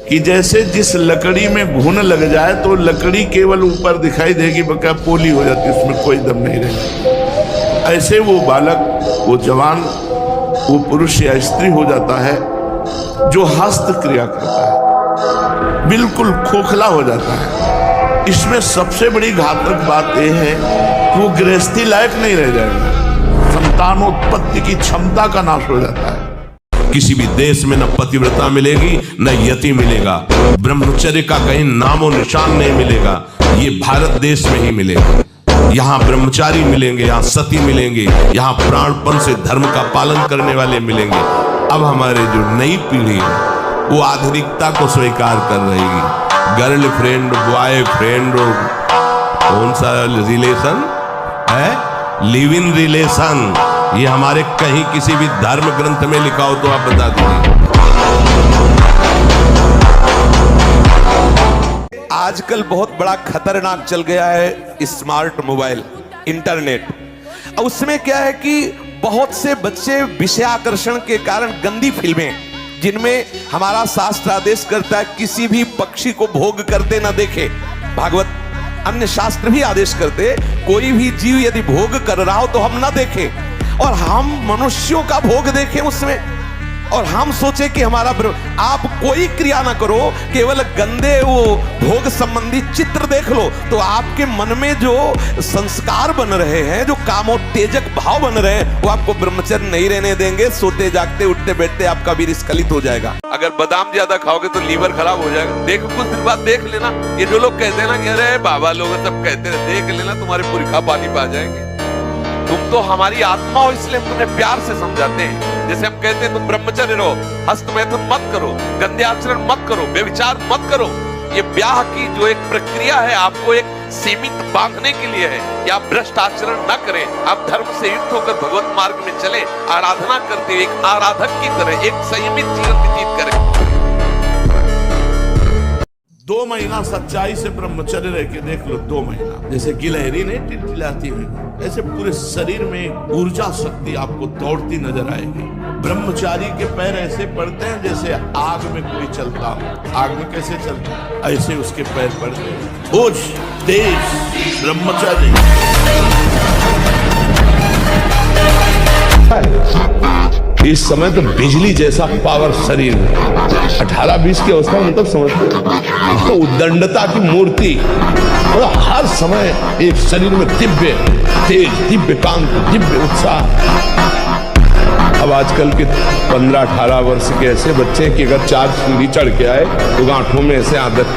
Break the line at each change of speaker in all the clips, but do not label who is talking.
कि जैसे जिस लकड़ी में घुन लग जाए तो लकड़ी केवल ऊपर दिखाई देगी, बका पोली हो जाती, उसमें कोई दम नहीं रहता। ऐसे वो बालक, वो जवान, वो पुरुष या स्त्री हो जाता है जो हस्त क्रिया करता है, बिल्कुल खोखला हो जाता है। इसमें सबसे बड़ी घातक बात यह है कि वो गृहस्थी लायक नहीं रह जाएगा, संतानोत्पत्ति की क्षमता का नाश हो जाता है।
किसी भी देश में न पतिव्रता मिलेगी न यति मिलेगा, ब्रह्मचर्य का कहीं नामो निशान नहीं मिलेगा। ये भारत देश में ही मिलेगा। यहाँ ब्रह्मचारी मिलेंगे, यहाँ सती मिलेंगे, यहाँ प्राणपण से धर्म का पालन करने वाले मिलेंगे। अब हमारे जो नई पीढ़ी है वो आधुनिकता को स्वीकार कर रहेगी। गर्लफ्रेंड, बॉयफ्रेंड, कौन सा रिलेशन है, लिव इन रिलेशन, ये हमारे कहीं किसी भी धर्म ग्रंथ में लिखा हो तो आप बता दीजिए। आजकल बहुत बड़ा खतरनाक चल गया है स्मार्ट मोबाइल, इंटरनेट। अब उसमें क्या है कि बहुत से बच्चे विषयाकर्षण के कारण गंदी फिल्में, जिनमें हमारा शास्त्र आदेश करता है किसी भी पक्षी को भोग करते ना देखे, भागवत अन्य शास्त्र भी आदेश करते कोई भी जीव यदि भोग कर रहा हो तो हम ना देखें, और हम मनुष्यों का भोग देखें उसमें, और हम सोचे कि हमारा आप कोई क्रिया ना करो, केवल गंदे वो भोग संबंधी चित्र देख लो तो आपके मन में जो संस्कार बन रहे हैं, जो कामोत्तेजक भाव बन रहे हैं, वो आपको ब्रह्मचर्य नहीं रहने देंगे। सोते जागते उठते बैठते आपका वीर्य स्खलित हो जाएगा। अगर बादाम ज्यादा खाओगे तो लीवर खराब हो जाएगा। देखो कुछ दिन बाद देख लेना, ये जो लोग कहते हैं ना कि अरे बाबा लोग सब कहते हैं, देख लेना तुम्हारे पुरखा पानी पा जाएंगे। तुम तो हमारी आत्मा हो, इसलिए हम तुम्हें प्यार से समझाते हैं। जैसे हम कहते हैं तुम ब्रह्मचर्य रहो, हस्तमैथुन मत करो, गंदे आचरण मत करो, व्यभिचार मत करो। ये ब्याह की जो एक प्रक्रिया है आपको एक सीमित बांधने के लिए है कि आप भ्रष्ट आचरण न करें, आप धर्म से युक्त होकर भगवत मार्ग में चले, आराधना करते हुए एक आराधक की तरह एक संयमित जीवन व्यतीत करें।
2 महीना सच्चाई से ब्रह्मचर्य रह के देख लो, 2 महीना, जैसे गिलहरी नहीं टिलटिलाती हुई, ऐसे पूरे शरीर में ऊर्जा शक्ति आपको दौड़ती नजर आएगी। ब्रह्मचारी के पैर ऐसे पड़ते हैं जैसे आग में कोई चलता हो। आग में कैसे चलता है, ऐसे उसके पैर पड़ते हैं। होश, तेज, ब्रह्मचारी।
इस समय तो बिजली जैसा पावर शरीर में 18-20 की अवस्था में, मतलब समझते तो उद्दंडता की मूर्ति, और हर समय एक शरीर में दिव्य तेज, दिव्य कांति, दिव्य उत्साह। अब आजकल के 15-18 वर्ष के ऐसे बच्चे कि अगर 4 सीढ़ी चढ़ के आए तो गांठों में ऐसे आदत,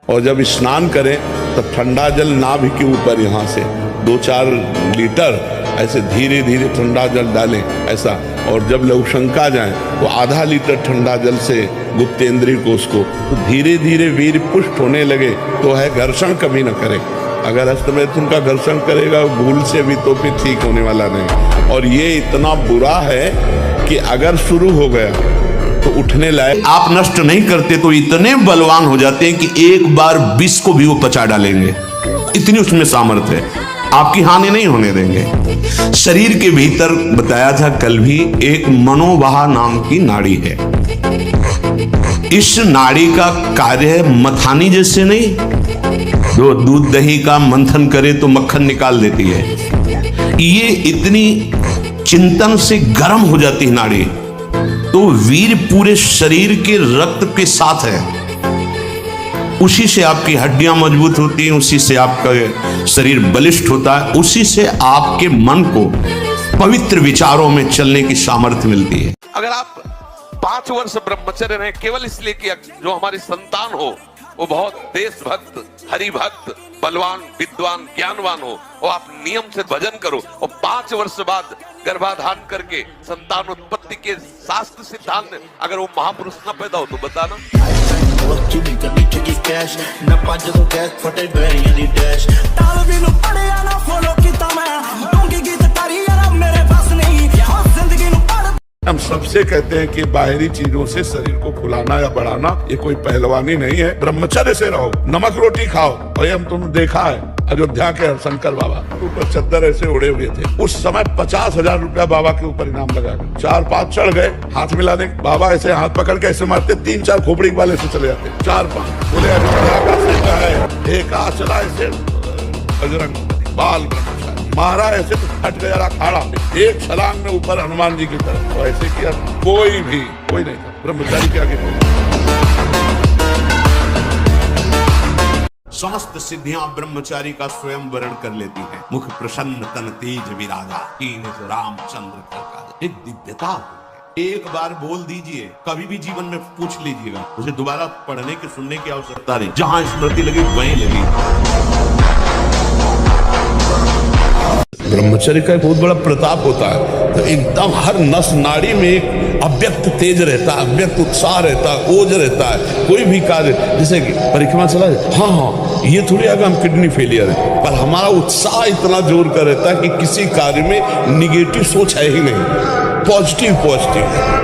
और जब स्नान करें तब ठंडा जल नाभि के ऊपर यहाँ से 2-4 लीटर ऐसे धीरे धीरे ठंडा जल डालें ऐसा, और जब लघुशंका जाए तो आधा लीटर ठंडा जल से गुप्तेंद्रिय कोष को, तो धीरे धीरे वीर पुष्ट होने लगे तो है घर्षण कभी न करे। अगर हस्तमैथुन का घर्षण करेगा भूल से भी तो फिर ठीक होने वाला नहीं। और ये इतना बुरा है कि अगर शुरू हो गया तो उठने लायक, आप नष्ट नहीं करते तो इतने बलवान हो जाते हैं कि एक बार विष को भी वो पचा डालेंगे, इतनी उसमें सामर्थ्य है, आपकी हानि नहीं होने देंगे। शरीर के भीतर बताया था कल भी, एक मनोवाह नाम की नाड़ी है। इस नाड़ी का कार्य है मथानी जैसे नहीं, जो दूध दही का मंथन करे तो मक्खन निकाल देती है, ये इतनी चिंतन से गर्म हो जाती है नाड़ी, तो वीर पूरे शरीर के रक्त के साथ है। उसी से आपकी हड्डियां मजबूत होती हैं, उसी से आपका शरीर बलिष्ठ होता है, उसी से आपके मन को पवित्र विचारों में चलने की सामर्थ्य मिलती है।
अगर आप 5 वर्ष ब्रह्मचर्य रहे केवल इसलिए कि जो हमारी संतान हो वो बहुत देशभक्त, हरिभक्त, बलवान, विद्वान, ज्ञानवान हो, और आप नियम से भजन करो, और 5 वर्ष बाद गर्भाधान करके संतान उत्पत्ति के शास्त्र सिद्धांत अगर वो महापुरुष न पैदा हो तो बताना।
हम सबसे कहते हैं कि बाहरी चीजों से शरीर को फुलाना या बढ़ाना ये कोई पहलवानी नहीं है। ब्रह्मचर्य से रहो, नमक रोटी खाओ, और हम तुमने देखा है अयोध्या के शंकर बाबा ऊपर चद्दर ऐसे उड़े हुए थे। उस समय 50,000 रुपया बाबा के ऊपर इनाम लगा। 4-5 चढ़ गए, हाथ मिलाने, बाबा ऐसे हाथ पकड़ के ऐसे मारते, 3-4 खोपड़ी वाले से चले जाते। 4-5 बोले अयोध्या का सेना है, एक आ चला ऐसे बजरंग बाल मारा ऐसे तो फट गया अखाड़ा में, एक छलांग में ऊपर हनुमान जी की तरफ। तो ऐसे किया, कोई नहीं था ब्रह्मचारी के आगे।
समस्त सिद्धियां ब्रह्मचारी का स्वयं वर्ण कर लेती हैं। मुख प्रसन्न तन तेज विरागा, कीन रामचंद्र का एक दिव्यता। एक बार बोल दीजिए, कभी भी जीवन में पूछ लीजिएगा, उसे दोबारा पढ़ने के सुनने की आवश्यकता नहीं। जहां स्मृति लगी वहीं लगी।
ब्रह्मचर्य का एक बहुत बड़ा प्रताप होता है। तो एकदम हर नस नाड़ी में एक अव्यक्त तेज रहता है, अव्यक्त उत्साह रहता है, ओज रहता है। कोई भी कार्य, जैसे कि परिक्रमा चला जाए, हाँ ये थोड़ी आगे हम किडनी फेलियर है, पर हमारा उत्साह इतना जोर का रहता है कि किसी कार्य में निगेटिव सोच है ही नहीं, पॉजिटिव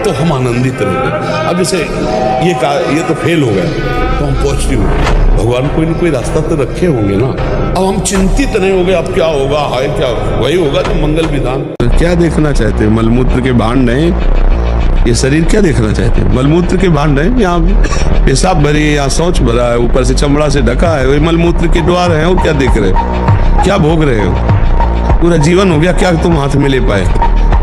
तो हम आनंदित रहते। अब जैसे ये तो फेल हो गया तो हम पॉजिटिव हो गए, भगवान कोई न कोई रास्ता तो रखे होंगे ना। अब हम चिंतित नहीं हो गए अब क्या होगा, हाय क्या वही होगा तो मंगल विधान।
क्या देखना चाहते हैं? मलमूत्र के भांड नहीं, ये शरीर क्या देखना चाहते हैं? मलमूत्र के भांड नहीं, यहाँ पेशाब भरी है, यहाँ शौच भरा है, ऊपर से चमड़ा से ढका है, वही मलमूत्र के द्वार है। और क्या देख रहे हो, क्या भोग रहे हो? पूरा जीवन हो गया, क्या तुम हाथ में ले पाए?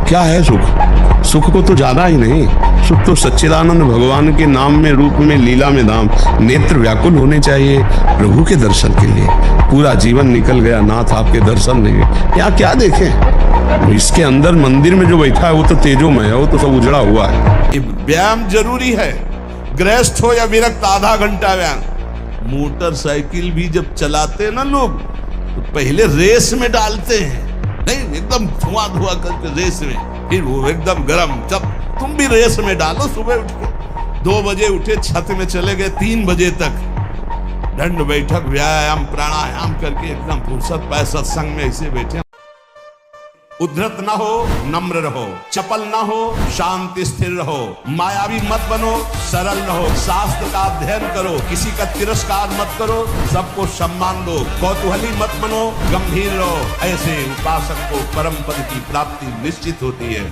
क्या है सुख? सुख को तो जाना ही नहीं। सुख तो सच्चिदानंद भगवान के नाम में, रूप में, लीला में धाम। नेत्र व्याकुल होने चाहिए प्रभु के दर्शन के लिए। पूरा जीवन निकल गया, नाथ आपके दर्शन नहीं। यहाँ क्या देखें? इसके अंदर मंदिर में जो बैठा है वो तो तेजोमय है, वो तो सब उजड़ा हुआ है।
व्यायाम जरूरी है, गृहस्थ हो या विरक्त, आधा घंटा व्यायाम। मोटरसाइकिल भी जब चलाते ना लोग तो पहले रेस में डालते हैं, नहीं एकदम धुआं करके रेस में, फिर वो एकदम गर्म। जब तुम भी रेस में डालो, सुबह उठ के 2 बजे उठे, छत में चले गए 3 बजे तक, दंड बैठक व्यायाम प्राणायाम करके एकदम फुर्सत पाए, सत्संग में ऐसे बैठे। उद्धत ना हो, नम्र रहो, चपल ना हो, शांति स्थिर रहो, मायावी मत बनो, सरल रहो, शास्त्र का अध्ययन करो, किसी का तिरस्कार मत करो, सबको सम्मान दो, कौतूहली मत बनो, गंभीर रहो। ऐसे उपासक को परम पद की प्राप्ति निश्चित होती है।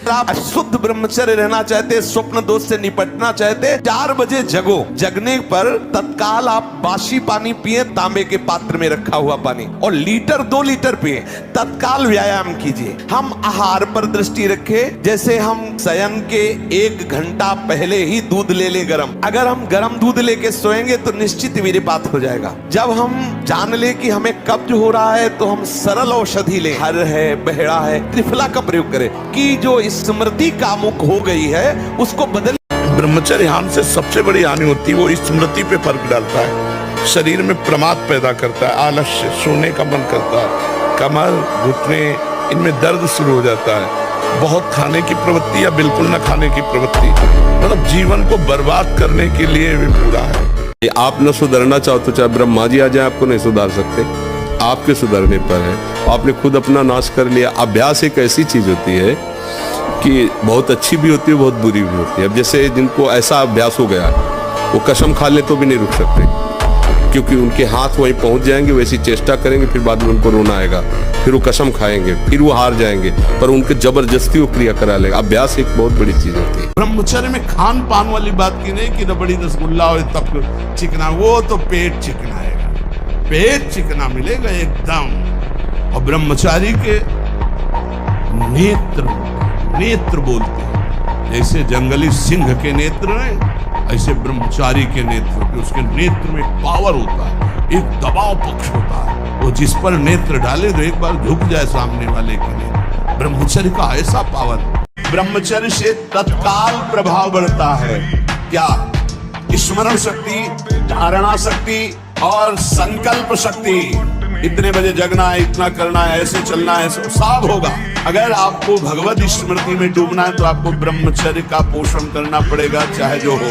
आप शुद्ध ब्रह्मचर्य रहना चाहते, स्वप्न दोष से निपटना चाहते, 4 बजे जगो। जगने पर तत्काल आप बासी पानी पिए, तांबे के पात्र में रखा हुआ पानी, और 2 लीटर पिए। तत्काल व्यायाम कीजिए। हम आहार पर दृष्टि रखें, जैसे हम शयन के 1 घंटा पहले ही दूध ले ले गरम। अगर हम गरम दूध लेके सोएंगे तो निश्चित वीर्यपात हो जाएगा। जब हम जान ले कि हमें कब्ज हो रहा है तो हम सरल औषधि ले, हर है, बहेड़ा है, त्रिफला का प्रयोग करें कि जो स्मृति कामुक हो गई है उसको बदल।
ब्रह्मचर्य हानि से सबसे बड़ी हानि होती है, वो स्मृति पे फर्क डालता है, शरीर में प्रमाद पैदा करता है, आलस्य, सोने का मन करता है, कमर, घुटने, इनमें दर्द शुरू हो जाता है, बहुत खाने की प्रवृत्ति या बिल्कुल न खाने की प्रवृत्ति, मतलब जीवन को बर्बाद करने के लिए भी पूरा है।
आप न सुधरना चाहो तो चाहे ब्रह्मा जी आ जाए, आपको नहीं सुधार सकते। आपके सुधरने पर है, आपने खुद अपना नाश कर लिया। अभ्यास एक ऐसी चीज होती है कि बहुत अच्छी भी होती है, बहुत बुरी भी होती है। अब जैसे जिनको ऐसा अभ्यास हो गया, वो कसम खा ले तो भी नहीं रुक सकते, क्योंकि उनके हाथ वहीं पहुंच जाएंगे, वैसी चेष्टा करेंगे, फिर बाद में उनको रोना आएगा, फिर वो कसम खाएंगे, फिर वो हार जाएंगे, पर उनके जबरदस्ती वो क्रिया करा लेगा। अभ्यास एक बहुत बड़ी चीज होती है।
ब्रह्मचर्य में खान पान वाली बात की नहीं कि रबड़ी रसगुल्ला और तब चिकना, वो तो पेट चिकनाएगा, पेट चिकना मिलेगा एकदम। और ब्रह्मचारी के नेत्र बोलते हैं, जैसे जंगली सिंह के नेत्र हैं, ऐसे ब्रह्मचारी के नेत्र, उसके नेत्र में पावर होता है, एक दबाव पक्ष होता है, वो जिस पर नेत्र डाले तो एक बार झुक जाए सामने वाले के नेत्र। ब्रह्मचर्य का ऐसा पावर, ब्रह्मचर्य से तत्काल प्रभाव बढ़ता है। क्या? स्मरण शक्ति, धारणा शक्ति और संकल्प शक्ति। इतने बजे जगना है, इतना करना है, ऐसे चलना है, सब होगा। अगर आपको भगवत स्मृति में डूबना है तो आपको ब्रह्मचर्य का पोषण करना पड़ेगा, चाहे जो हो।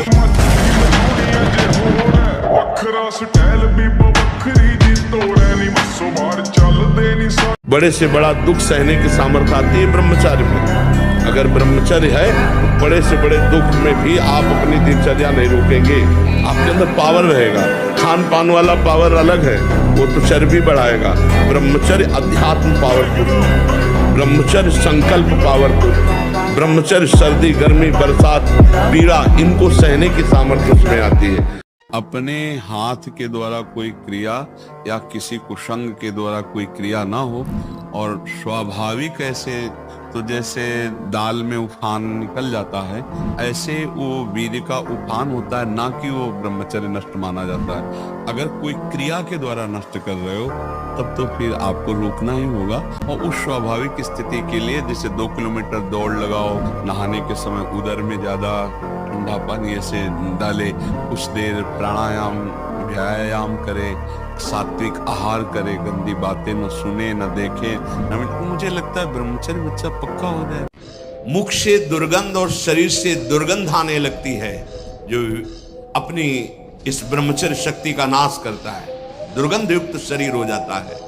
बड़े से बड़ा दुख सहने की सामर्थ्य आती है ब्रह्मचार्य में।
अगर ब्रह्मचर्य है तो बड़े से बड़े दुख में भी आप अपनी दिनचर्या नहीं रोकेंगे, आपके अंदर पावर रहेगा। खान पान वाला पावर अलग है, वो तो चर्बी बढ़ाएगा। ब्रह्मचर्य अध्यात्म पावरफुल, ब्रह्मचर्य संकल्प पावरफुल, ब्रह्मचर्य सर्दी गर्मी बरसात पीड़ा इनको सहने की सामर्थ्य उसमें आती है। अपने हाथ के द्वारा कोई क्रिया या किसी कुसंग के द्वारा कोई क्रिया ना हो, और स्वाभाविक ऐसे तो जैसे दाल में उफान निकल जाता है, ऐसे वो वीर्य का उफान होता है, ना कि वो ब्रह्मचर्य नष्ट माना जाता है। अगर कोई क्रिया के द्वारा नष्ट कर रहे हो तब तो फिर आपको रोकना ही होगा। और उस स्वाभाविक स्थिति के लिए जैसे 2 किलोमीटर दौड़ लगाओ, नहाने के समय उदर में ज्यादा ठंडा पानी ऐसे डाले, कुछ देर प्राणायाम व्यायाम करे, सात्विक आहार करे, गंदी बातें न सुने न देखे न, मुझे लगता है ब्रह्मचर्य बच्चा पक्का हो जाए।
मुख से दुर्गंध और शरीर से दुर्गंध आने लगती है, जो अपनी इस ब्रह्मचर्य शक्ति का नाश करता है। दुर्गंध युक्त शरीर हो जाता है।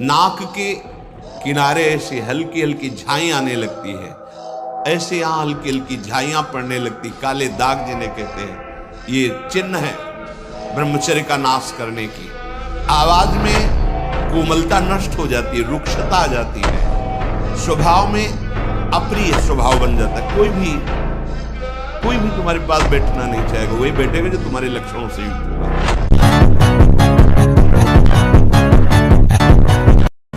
नाक के किनारे ऐसी हल्की हल्की झाई आने लगती है, ऐसे यहाँ हल्की हल्की झाइयां पड़ने लगती, काले दाग जिन्हें कहते हैं, ये चिन्ह है ब्रह्मचर्य का नाश करने की। आवाज में कोमलता नष्ट हो जाती है, रुक्षता आ जाती है, स्वभाव में अप्रिय स्वभाव बन जाता है। कोई भी तुम्हारे पास बैठना नहीं चाहेगा, वही बैठेगा जो तुम्हारे लक्षणों से युक्त होगा।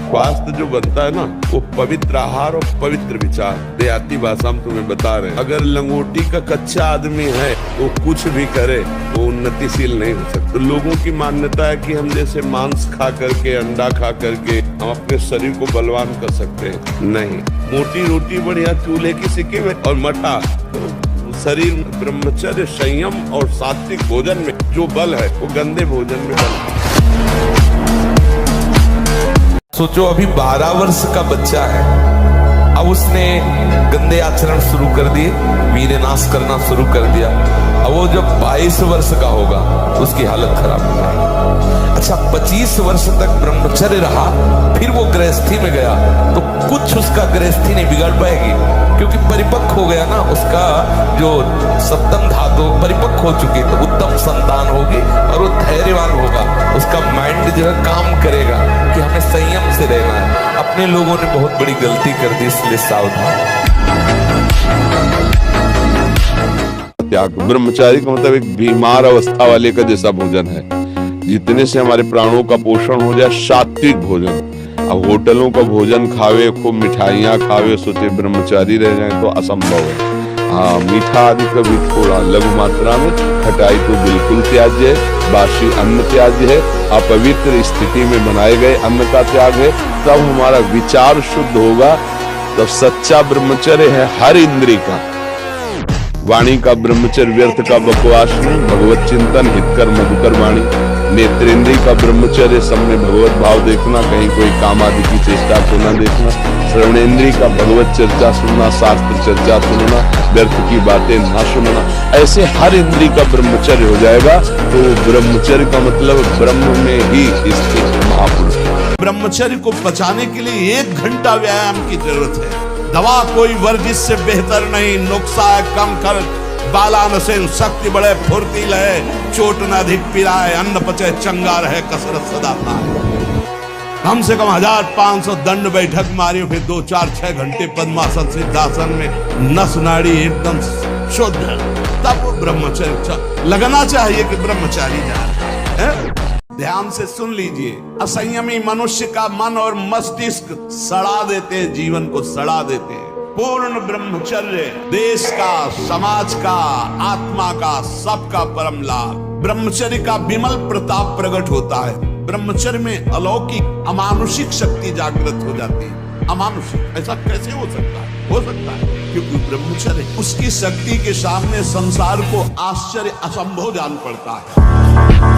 स्वास्थ्य जो बनता है ना, वो पवित्र आहार और पवित्र विचार। देहाती भाषा में तुम्हें बता रहे हैं, अगर लंगोटी का कच्चा आदमी है वो कुछ भी करे वो उन्नतिशील नहीं हो सकता। तो लोगों की मान्यता है कि हम जैसे मांस खा करके, अंडा खा करके हम अपने शरीर को बलवान कर सकते हैं। नहीं, मोटी रोटी बढ़िया चूल्हे की सिक्की में और मठा शरीर। ब्रह्मचर्य संयम और सात्विक भोजन में जो बल है वो गंदे भोजन में बल है।
सोचो अभी 12 वर्ष का बच्चा है, अब उसने गंदे आचरण शुरू कर दिए, वीर्य नाश करना शुरू कर दिया। अब वो जब 22 वर्ष का होगा उसकी हालत खराब हो जाएगी। अच्छा, 25 वर्ष तक ब्रह्मचर्य रहा, फिर वो गृहस्थी में गया तो कुछ उसका गृहस्थी नहीं बिगड़ पाएगी, क्योंकि परिपक्व हो गया ना, उसका जो सप्तम धातु परिपक्व हो चुकी, तो उत्तम संतान होगी और वो धैर्यवान होगा। उसका माइंड जो है काम करेगा कि हमें संयम से रहना है। अपने लोगों ने बहुत बड़ी गलती कर दी, इसलिए सावधान।
त्याग ब्रह्मचारी का मतलब एक बीमार अवस्था वाले का जैसा भोजन है, जितने से हमारे प्राणों का पोषण हो जाए, सात्विक भोजन। अब होटलों का भोजन खावे, खूब मिठाइयाँ खावे, सोचे ब्रह्मचारी रह जाए तो असंभव है। हाँ, मीठा आदि कभी थोड़ा लघु मात्रा में, खटाई तो बिल्कुल त्याज्य है, बासी अन्न त्याज्य है, अपवित्र स्थिति में बनाए गए अन्न का त्याग है। तब हमारा विचार शुद्ध होगा, तब सच्चा ब्रह्मचर्य है हर इंद्रिय का। वाणी का ब्रह्मचर्य व्यर्थ का बकवास नहीं, भगवत चिंतन हितकर मधुकर वाणी। नेत्रेंद्रिय का ब्रह्मचर्य सब में भगवत भाव देखना, कहीं कोई काम आदि की चेष्टा को न देखना। श्रवणेंद्रिय का भगवत चर्चा सुनना, शास्त्र चर्चा सुनना, व्यर्थ की बातें न सुनना। ऐसे हर इंद्रिय का ब्रह्मचर्य हो जाएगा तो ब्रह्मचर्य का मतलब ब्रह्म में ही स्थित महापुरुष।
ब्रह्मचर्य को बचाने के लिए 1 घंटा व्यायाम की जरूरत है। दवा कोई वर्जिश से बेहतर नहीं, नुक्सा है कम कर, बालान से शक्ति बढ़े, फुर्ती लहे, चोट न अधिक पिराए, अन्न पचे चंगा रहे, कसरत सदा पाए। कम से कम 1500 दंड बैठक मारी, फिर 2, 4, 6 घंटे पद्मासन सिद्धासन में नस नाड़ी एकदम शुद्ध, तब ब्रह्मचर्य लगना चाहिए कि ब्रह्मचारी जा रहे हैं। ध्यान से सुन लीजिए, असंयमी मनुष्य का मन और मस्तिष्क सड़ा देते हैं, जीवन को सड़ा देते हैं। पूर्ण ब्रह्मचर्य देश का, समाज का, आत्मा का, सबका परम लाभ। ब्रह्मचर्य का विमल प्रताप प्रकट होता है। ब्रह्मचर्य में अलौकिक अमानुषिक शक्ति जागृत हो जाती है। अमानुषिक ऐसा कैसे हो सकता है? हो सकता है क्योंकि ब्रह्मचर्य, उसकी शक्ति के सामने संसार को आश्चर्य असंभव जान पड़ता है।